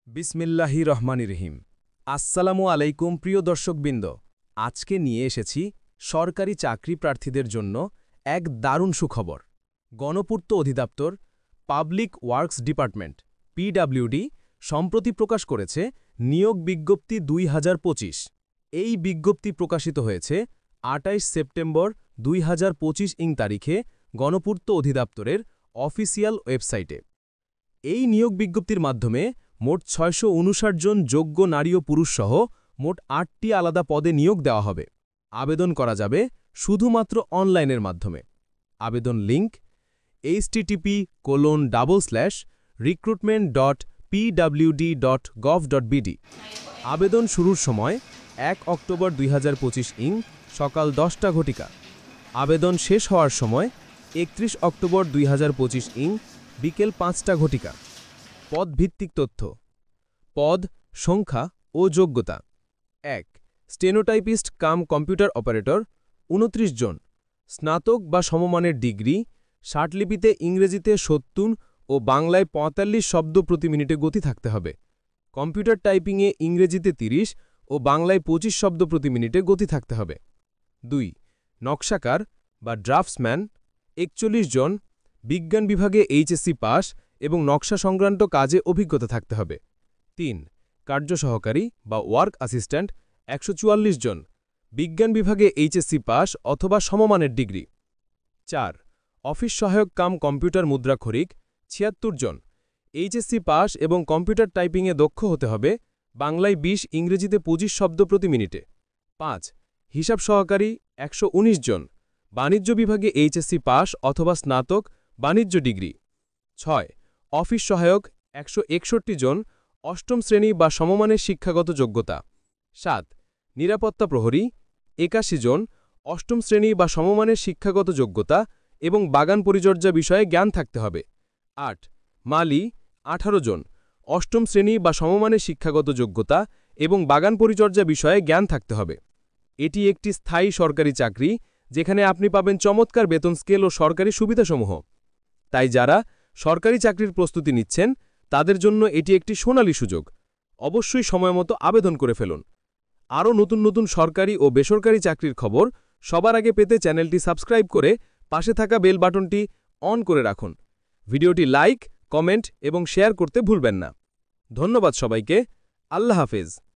বিসমিল্লাহি রহমানির রহিম। আসসালামু আলাইকুম প্রিয় দর্শকবৃন্দ। আজকে নিয়ে এসেছি সরকারি চাকরি প্রার্থীদের জন্য এক দারুণ সুখবর। গণপূর্ত অধিদপ্তর পাবলিক ওয়ার্কস ডিপার্টমেন্ট পিডব্লিউডি সম্প্রতি প্রকাশ করেছে নিয়োগ বিজ্ঞপ্তি ২০২৫। এই বিজ্ঞপ্তি প্রকাশিত হয়েছে ২৮ সেপ্টেম্বর ২০২৫ তারিখে গণপূর্ত অধিদপ্তরের অফিসিয়াল ওয়েবসাইটে। এই নিয়োগ বিজ্ঞপ্তির মাধ্যমে মোট ৬৫৯ জন যোগ্য নারী ও পুরুষসহ মোট ৮টি আলাদা পদে নিয়োগ দেওয়া হবে। আবেদন করা যাবে শুধুমাত্র অনলাইনের মাধ্যমে। আবেদন লিঙ্ক http://recruitment.pwd.gov.bd। আবেদন শুরুর সময় ১ অক্টোবর ২০২৫ সকাল ১০টা ঘটিকা। আবেদন শেষ হওয়ার সময় ৩১ অক্টোবর ২০২৫ বিকেল ৫টা ঘটিকা। পদভিত্তিক তথ্য। পদ, সংখ্যা ও যোগ্যতা। ১ স্টেনোটাইপিস্ট কাম কম্পিউটার অপারেটর ২৯ জন, স্নাতক বা সমমানের ডিগ্রি, ষাটলিপিতে ইংরেজিতে ৭০ ও বাংলায় ৪৫ শব্দ প্রতি মিনিটে গতি থাকতে হবে। কম্পিউটার টাইপিংয়ে ইংরেজিতে ৩০ ও বাংলায় ২৫ শব্দ প্রতি মিনিটে গতি থাকতে হবে। ২ নকশাকার বা ড্রাফটসম্যান ৪১ জন, বিজ্ঞান বিভাগে এইচএসসি পাস এবং নকশা সংক্রান্ত কাজে অভিজ্ঞতা থাকতে হবে। ৩ কার্য সহকারী বা ওয়ার্ক অ্যাসিস্ট্যান্ট ১৪৪ জন, বিজ্ঞান বিভাগে এইচএসসি পাস অথবা সমমানের ডিগ্রি। ৪ অফিস সহায়ক কাম কম্পিউটার মুদ্রাক্ষরিক ৭৬ জন, এইচএসসি পাস এবং কম্পিউটার টাইপিংয়ে দক্ষ হতে হবে, বাংলায় ২০, ইংরেজিতে ২৫ শব্দ প্রতি মিনিটে। ৫ হিসাব সহকারী ১১৯ জন, বাণিজ্য বিভাগে এইচএসসি পাস অথবা স্নাতক, বাণিজ্য ডিগ্রি। ৬ অফিস সহায়ক ১৬১ জন, অষ্টম শ্রেণী বা সমমানের শিক্ষাগত যোগ্যতা। ৭ নিরাপত্তা প্রহরী ৮১ জন, অষ্টম শ্রেণী বা সমমানের শিক্ষাগত যোগ্যতা এবং বাগান পরিচর্যা বিষয়ে জ্ঞান থাকতে হবে। ৮ মালি ১৮ জন, অষ্টম শ্রেণী বা সমমানের শিক্ষাগত যোগ্যতা এবং বাগান পরিচর্যা বিষয়ে জ্ঞান থাকতে হবে। এটি একটি স্থায়ী সরকারি চাকরি, যেখানে আপনি পাবেন চমৎকার বেতন স্কেল ও সরকারি সুবিধাসমূহ। তাই যারা সরকারি চাকরির প্রস্তুতি নিচ্ছেন তাদের জন্য এটি একটি সোনালী সুযোগ। অবশ্যই সময়মতো আবেদন করে ফেলুন। আরও নতুন নতুন সরকারি ও বেসরকারি চাকরির খবর সবার আগে পেতে চ্যানেলটি সাবস্ক্রাইব করে পাশে থাকা বেল বাটনটি অন করে রাখুন। ভিডিওটি লাইক, কমেন্ট এবং শেয়ার করতে ভুলবেন না। ধন্যবাদ সবাইকে। আল্লাহ হাফেজ।